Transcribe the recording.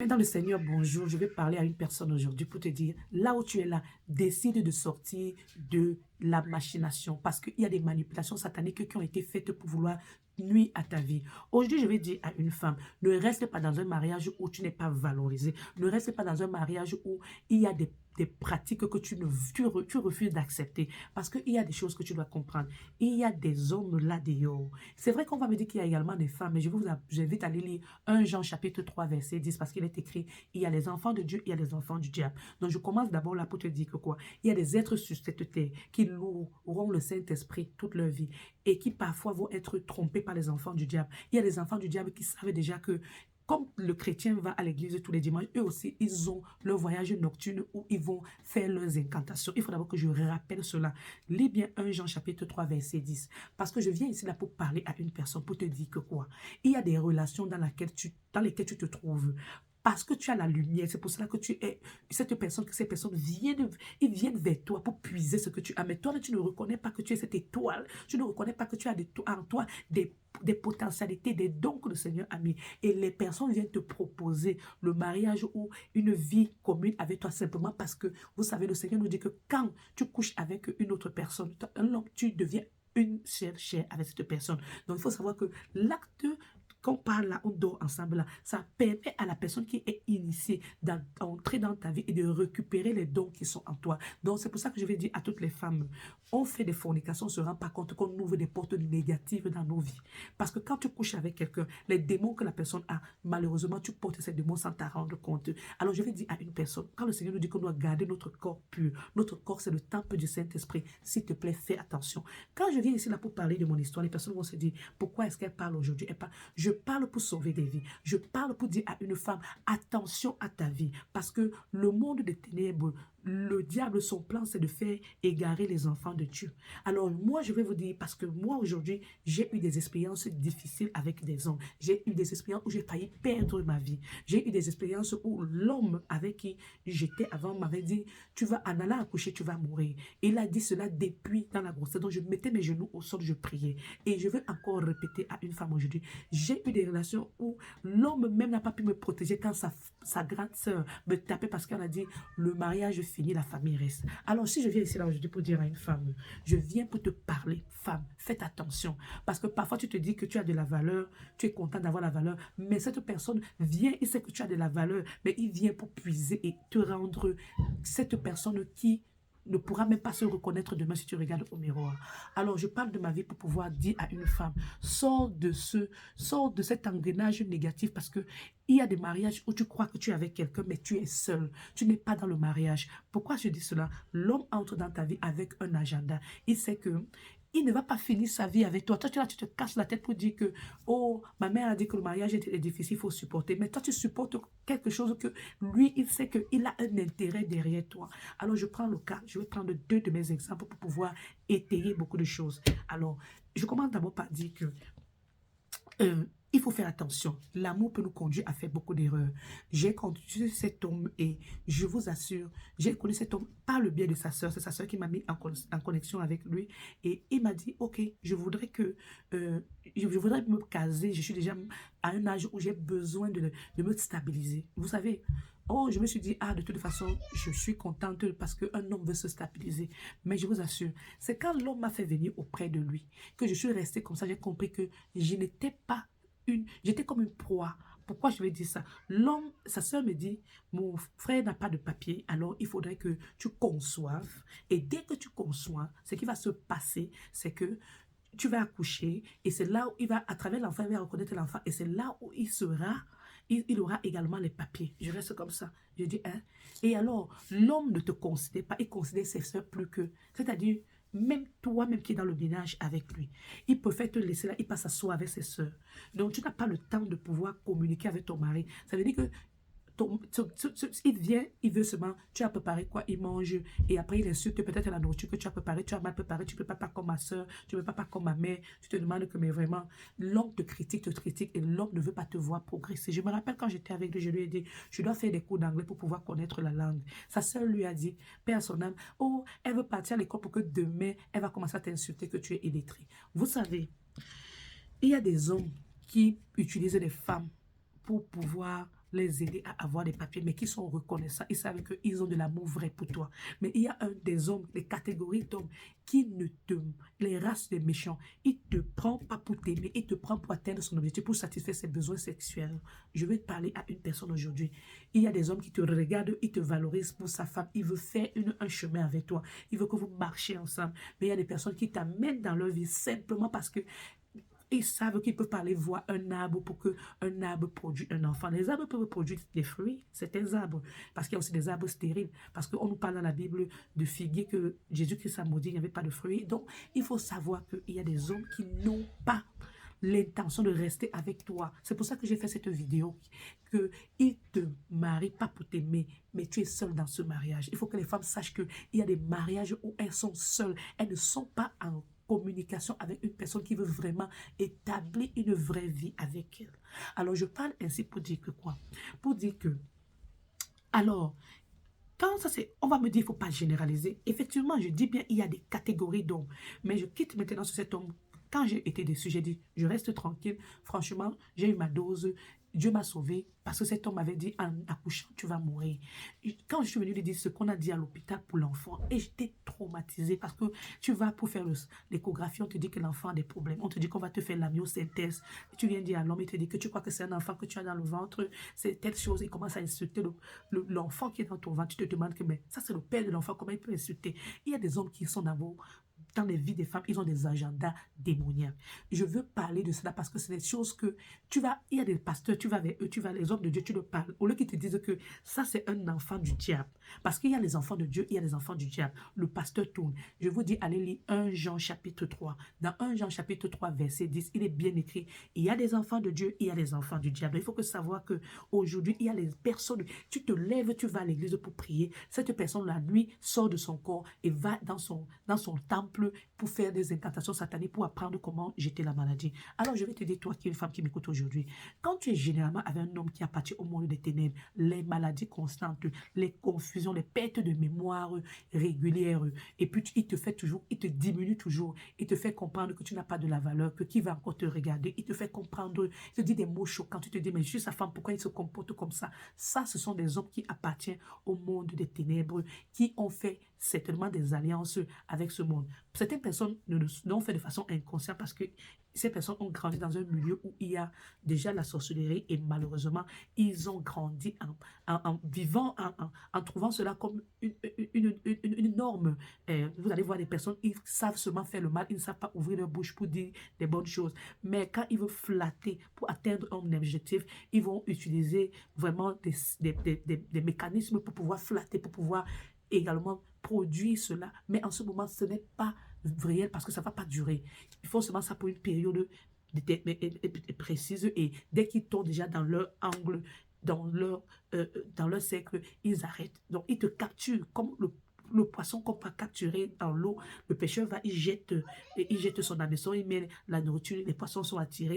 Dans le Seigneur, bonjour. Je vais parler à une personne aujourd'hui pour te dire, là où tu es là, décide de sortir de la machination parce qu'il y a des manipulations sataniques qui ont été faites pour vouloir nuire à ta vie. Aujourd'hui, je vais dire à une femme, ne reste pas dans un mariage où tu n'es pas valorisé. Ne reste pas dans un mariage où il y a des pratiques que tu refuses d'accepter parce qu'il y a des choses que tu dois comprendre. Il y a des hommes là dehors. C'est vrai qu'on va me dire qu'il y a également des femmes, mais j'invite à aller lire 1 Jean chapitre 3 verset 10 parce qu'il est écrit, il y a les enfants de Dieu, il y a les enfants du diable. Donc je commence d'abord là pour te dire que quoi? Il y a des êtres sur cette terre qui loueront le Saint-Esprit toute leur vie et qui parfois vont être trompés par les enfants du diable. Il y a des enfants du diable qui savent déjà que comme le chrétien va à l'église tous les dimanches, eux aussi, ils ont leur voyage nocturne où ils vont faire leurs incantations. Il faut d'abord que je rappelle cela. Lis bien 1 Jean chapitre 3 verset 10. Parce que je viens ici là pour parler à une personne, pour te dire que quoi? Il y a des relations dans lesquelles tu te trouves. Parce que tu as la lumière, c'est pour cela que tu es cette personne, que ces personnes ils viennent vers toi pour puiser ce que tu as. Mais toi, tu ne reconnais pas que tu es cette étoile. Tu ne reconnais pas que tu as en toi des potentialités, des dons que le Seigneur a mis. Et les personnes viennent te proposer le mariage ou une vie commune avec toi simplement parce que, vous savez, le Seigneur nous dit que quand tu couches avec une autre personne, tu deviens une chair avec cette personne. Donc, il faut savoir que l'acte qu'on parle là, on dort ensemble là, ça permet à la personne qui est initiée d'entrer dans ta vie et de récupérer les dons qui sont en toi. Donc, c'est pour ça que je vais dire à toutes les femmes, on fait des fornications, on ne se rend pas compte qu'on ouvre des portes négatives dans nos vies. Parce que quand tu couches avec quelqu'un, les démons que la personne a, malheureusement, tu portes ces démons sans t'en rendre compte. Alors, je vais dire à une personne, quand le Seigneur nous dit qu'on doit garder notre corps pur, notre corps, c'est le temple du Saint-Esprit. S'il te plaît, fais attention. Quand je viens ici là pour parler de mon histoire, les personnes vont se dire, pourquoi est-ce qu'elle parle aujourd'hui? Je parle pour sauver des vies. Je parle pour dire à une femme, attention à ta vie. Parce que le monde des ténèbres, le diable, son plan, c'est de faire égarer les enfants de Dieu. Alors moi, je vais vous dire, parce que moi, aujourd'hui, j'ai eu des expériences difficiles avec des hommes. J'ai eu des expériences où j'ai failli perdre ma vie. J'ai eu des expériences où l'homme avec qui j'étais avant m'avait dit, tu vas en allant accoucher, tu vas mourir. Et il a dit cela depuis dans la grossesse. Donc je mettais mes genoux au sol, je priais. Et je veux encore répéter à une femme aujourd'hui, j'ai eu des relations où l'homme même n'a pas pu me protéger quand sa grande sœur me tapait parce qu'elle a dit, le mariage finit, la famille reste. Alors si je viens ici là aujourd'hui pour dire à une femme, je viens pour te parler, femme, faites attention. Parce que parfois tu te dis que tu as de la valeur, tu es content d'avoir la valeur, mais cette personne vient, il sait que tu as de la valeur, mais il vient pour puiser et te rendre cette personne qui ne pourra même pas se reconnaître demain si tu regardes au miroir. Alors, je parle de ma vie pour pouvoir dire à une femme, sors de cet engrenage négatif parce que il y a des mariages où tu crois que tu es avec quelqu'un, mais tu es seul. Tu n'es pas dans le mariage. Pourquoi je dis cela? L'homme entre dans ta vie avec un agenda. Il sait que il ne va pas finir sa vie avec toi. Toi, tu te casses la tête pour dire que, oh, ma mère a dit que le mariage est difficile, il faut supporter. Mais toi, tu supportes quelque chose que lui, il sait qu'il a un intérêt derrière toi. Alors, je prends le cas, je vais prendre deux de mes exemples pour pouvoir étayer beaucoup de choses. Alors, je commence d'abord par dire que il faut faire attention. L'amour peut nous conduire à faire beaucoup d'erreurs. J'ai connu cet homme et je vous assure, j'ai connu cet homme par le biais de sa sœur. C'est sa sœur qui m'a mis en connexion avec lui. Et il m'a dit, ok, je voudrais me caser. Je suis déjà à un âge où j'ai besoin de me stabiliser. Vous savez, oh, je me suis dit, ah, de toute façon, je suis contente parce qu'un homme veut se stabiliser. Mais je vous assure, c'est quand l'homme m'a fait venir auprès de lui que je suis restée comme ça. J'ai compris que je n'étais pas j'étais comme une proie. Pourquoi je vais dire ça? L'homme, sa soeur me dit, mon frère n'a pas de papier, alors il faudrait que tu conçoives. Et dès que tu conçois, ce qui va se passer, c'est que tu vas accoucher et c'est là où il va, à travers l'enfant, il va reconnaître l'enfant et c'est là où il aura également les papiers. Je reste comme ça. Je dis, hein? Et alors, l'homme ne te considère pas, il considère ses soeurs plus que, c'est-à-dire, même toi-même qui es dans le ménage avec lui, il préfère te laisser là, il passe à soi avec ses soeurs. Donc, tu n'as pas le temps de pouvoir communiquer avec ton mari. Ça veut dire que il vient, il veut seulement, tu as préparé quoi, il mange, et après il insulte peut-être la nourriture que tu as préparée, tu as mal préparé, tu ne peux pas comme ma soeur, tu ne peux pas comme ma mère, tu te demandes que, mais vraiment, l'homme te critique, et l'homme ne veut pas te voir progresser. Je me rappelle quand j'étais avec lui, je lui ai dit, je dois faire des cours d'anglais pour pouvoir connaître la langue. Sa soeur lui a dit, Père son âme, oh, elle veut partir à l'école pour que demain, elle va commencer à t'insulter que tu es illettré. Vous savez, il y a des hommes qui utilisent les femmes pour pouvoir les aider à avoir des papiers, mais qui sont reconnaissants. Ils savent qu'ils ont de l'amour vrai pour toi. Mais il y a des hommes, des catégories d'hommes qui ne te... Les races des méchants, ils ne te prennent pas pour t'aimer, ils te prennent pour atteindre son objectif, pour satisfaire ses besoins sexuels. Je vais te parler à une personne aujourd'hui. Il y a des hommes qui te regardent, ils te valorisent pour sa femme. Ils veulent faire un chemin avec toi. Ils veulent que vous marchiez ensemble. Mais il y a des personnes qui t'amènent dans leur vie simplement parce que ils savent qu'ils peuvent parler voir un arbre pour qu'un arbre produise un enfant. Les arbres peuvent produire des fruits, certains arbres, parce qu'il y a aussi des arbres stériles. Parce qu'on nous parle dans la Bible de figuier que Jésus-Christ a maudit, il n'y avait pas de fruits. Donc, il faut savoir qu'il y a des hommes qui n'ont pas l'intention de rester avec toi. C'est pour ça que j'ai fait cette vidéo, qu'ils te marient pas pour t'aimer, mais tu es seul dans ce mariage. Il faut que les femmes sachent qu'il y a des mariages où elles sont seules. Elles ne sont pas en communication avec une personne qui veut vraiment établir une vraie vie avec elle. Alors, je parle ainsi pour dire que quoi? Pour dire que, alors, quand ça c'est, on va me dire, il ne faut pas généraliser. Effectivement, je dis bien, il y a des catégories d'hommes. Mais je quitte maintenant sur cet homme. Quand j'ai été déçue, j'ai dit, je reste tranquille. Franchement, j'ai eu ma dose. Dieu m'a sauvé parce que cet homme m'avait dit, en accouchant, tu vas mourir. Quand je suis venue lui dire ce qu'on a dit à l'hôpital pour l'enfant, et j'étais traumatisée parce que tu vas pour faire l'échographie, on te dit que l'enfant a des problèmes. On te dit qu'on va te faire la myosynthèse. Tu viens dire à l'homme, il te dit que tu crois que c'est un enfant que tu as dans le ventre, c'est telle chose. Il commence à insulter l'enfant qui est dans ton ventre. Tu te demandes que, mais ça c'est le père de l'enfant, comment il peut insulter? Il y a des hommes qui sont dans les vies des femmes, ils ont des agendas démoniaques. Je veux parler de cela parce que c'est des choses que il y a des pasteurs, tu vas avec eux, les hommes de Dieu, tu leur parles. Au lieu qu'ils te disent que ça, c'est un enfant du diable. Parce qu'il y a les enfants de Dieu, il y a les enfants du diable. Le pasteur tourne. Je vous dis, allez lire 1 Jean chapitre 3. Dans 1 Jean chapitre 3, verset 10, il est bien écrit, il y a des enfants de Dieu, il y a des enfants du diable. Il faut savoir qu'aujourd'hui, il y a les personnes, tu te lèves, tu vas à l'église pour prier. Cette personne, la nuit, sort de son corps et va dans son temple pour faire des incantations sataniques, pour apprendre comment jeter la maladie. Alors, je vais te dire, toi qui es une femme qui m'écoute aujourd'hui, quand tu es généralement avec un homme qui appartient au monde des ténèbres, les maladies constantes, les confusions, les pertes de mémoire régulières, et puis il te fait toujours, il te diminue toujours, il te fait comprendre que tu n'as pas de la valeur, que qui va encore te regarder, il te fait comprendre, il te dit des mots choquants, tu te dis, mais je suis sa femme, pourquoi il se comporte comme ça? Ça, ce sont des hommes qui appartiennent au monde des ténèbres, qui ont fait certainement des alliances avec ce monde. Certaines personnes l'ont fait de façon inconsciente parce que ces personnes ont grandi dans un milieu où il y a déjà la sorcellerie et malheureusement, ils ont grandi en vivant, en trouvant cela comme une norme. Vous allez voir des personnes, ils savent seulement faire le mal, ils ne savent pas ouvrir leur bouche pour dire des bonnes choses. Mais quand ils veulent flatter pour atteindre un objectif, ils vont utiliser vraiment des mécanismes pour pouvoir flatter, pour pouvoir également produire cela. Mais en ce moment, ce n'est pas réel parce que ça ne va pas durer. Il faut seulement ça pour une période précise et dès qu'ils tombent déjà dans leur angle, dans leur cercle, ils arrêtent. Donc, ils te capturent comme le poisson qu'on peut capturer dans l'eau. Le pêcheur va, il jette son hameçon, il met la nourriture, les poissons sont attirés.